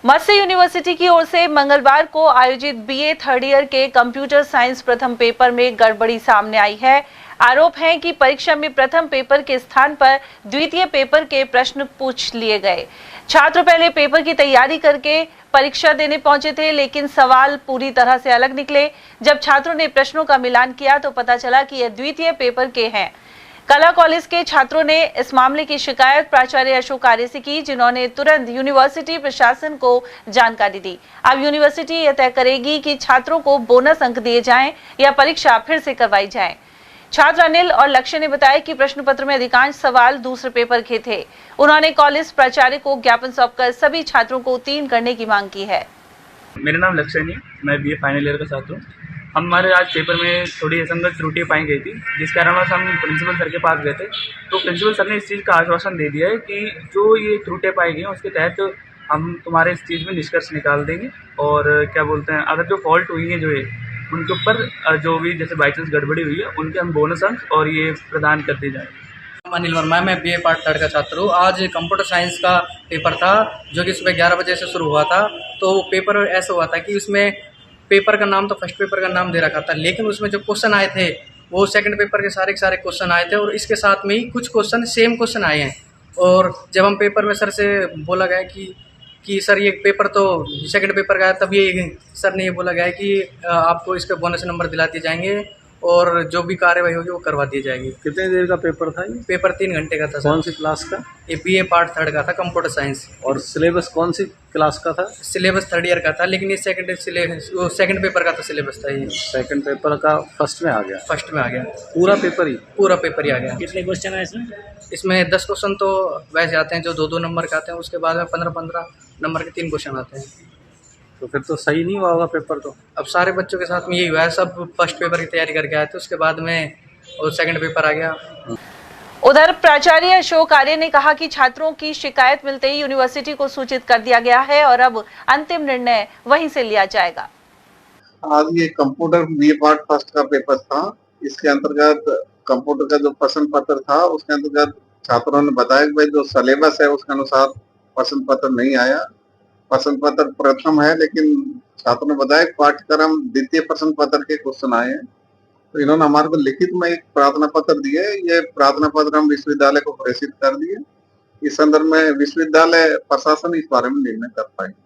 मत्स्य university की ओर से मंगलवार को आयोजित बीए थर्ड ईयर के कंप्यूटर साइंस प्रथम पेपर में गड़बड़ी सामने आई है। आरोप है कि परीक्षा में प्रथम पेपर के स्थान पर द्वितीय पेपर के प्रश्न पूछ लिए गए। छात्र पहले पेपर की तैयारी करके परीक्षा देने पहुंचे थे, लेकिन सवाल पूरी तरह से अलग निकले। जब छात्रों ने प्रश्नों का मिलान किया तो पता चला कि यह द्वितीय पेपर के हैं। कला कॉलेज के छात्रों ने इस मामले की शिकायत प्राचार्य अशोक आर्य से की, जिन्होंने तुरंत यूनिवर्सिटी प्रशासन को जानकारी दी। अब यूनिवर्सिटी यह तय करेगी कि छात्रों को बोनस अंक दिए जाएं या परीक्षा फिर से करवाई जाए। छात्र अनिल और लक्ष्य ने बताया कि प्रश्न पत्र में अधिकांश सवाल दूसरे पेपर के थे। उन्होंने कॉलेज प्राचार्य को ज्ञापन सौंपकर सभी छात्रों को उत्तीर्ण करने की मांग की है। मेरा नाम लक्ष्य है, मैं बीए फाइनल ईयर का छात्र हूँ। हमारे आज पेपर में थोड़ी असंगत त्रुटियाँ पाई गई थी, जिस कारण हम प्रिंसिपल सर के पास गए थे। तो प्रिंसिपल सर ने इस चीज़ का आश्वासन दे दिया है कि जो ये त्रुटियाँ पाई गई हैं उसके तहत हम तुम्हारे इस चीज़ में निष्कर्ष निकाल देंगे, और क्या बोलते हैं, अगर जो फॉल्ट हुई है जो है उनके ऊपर जो भी जैसे बाई चांस गड़बड़ी हुई है उनके हम बोनस अंक और ये प्रदान कर दिए जाए। अनिल वर्मा, मैं बीए पार्ट थर्ड का छात्र हूँ। आज कंप्यूटर साइंस का पेपर था जो कि सुबह 11 बजे से शुरू हुआ था। तो पेपर ऐसा हुआ था कि उसमें पेपर का नाम तो फर्स्ट पेपर का नाम दे रखा था, लेकिन उसमें जो क्वेश्चन आए थे वो सेकंड पेपर के सारे क्वेश्चन आए थे, और इसके साथ में ही कुछ क्वेश्चन सेम क्वेश्चन आए हैं। और जब हम पेपर में सर से बोला गया कि सर ये पेपर तो सेकंड पेपर का है, तब ये सर ने ये बोला गया कि आपको इसके बोनस नंबर दिला दिए जाएंगे और जो भी कार्यवाही होगी वो करवा दी जाएगी। कितने देर का पेपर था ये? पेपर 3 घंटे का था सर। कौन सी क्लास का? ये बीए पार्ट थर्ड का था, कंप्यूटर साइंस। और सिलेबस कौन सी क्लास का था? सिलेबस थर्ड ईयर का था, लेकिन ये सेकंड पेपर का तो सिलेबस था। ये सेकंड पेपर का फर्स्ट में आ गया? फर्स्ट में आ गया। पूरा पेपर ही? पूरा पेपर ही आ गया। कितने क्वेश्चन है इसमें? इसमें 10 क्वेश्चन तो वैसे आते हैं जो 2-2 नंबर के आते हैं, उसके बाद में 15-15 नंबर के 3 क्वेश्चन आते हैं। तो फिर तो सही नहीं हुआ होगा पेपर तो? अब सारे बच्चों के साथ में यही हुआ है, सब फर्स्ट पेपर की तैयारी करके आए थे, उसके बाद में और सेकंड पेपर आ गया। उधर प्राचार्य अशोक आर्य ने कहा कि छात्रों की शिकायत मिलते ही यूनिवर्सिटी को सूचित कर दिया गया है और अब अंतिम निर्णय वहीं से लिया जाएगा। आज ये कंप्यूटर बीए पार्ट फर्स्ट का पेपर था। इसके अंतर्गत कंप्यूटर का जो प्रश्न पत्र था उसके अंतर्गत छात्रों ने बताया कि भाई जो सिलेबस है उसके अनुसार प्रश्न पत्र नहीं आया। प्रश्न पत्र प्रथम है, लेकिन छात्रों ने बताया पाठ्यक्रम द्वितीय प्रश्न पत्र के क्वेश्चन आए हैं। तो इन्होंने हमारे को लिखित में एक प्रार्थना पत्र दिए। ये प्रार्थना पत्र हम विश्वविद्यालय को प्रेषित कर दिए। इस संदर्भ में विश्वविद्यालय प्रशासन इस बारे में निर्णय कर पाएंगे।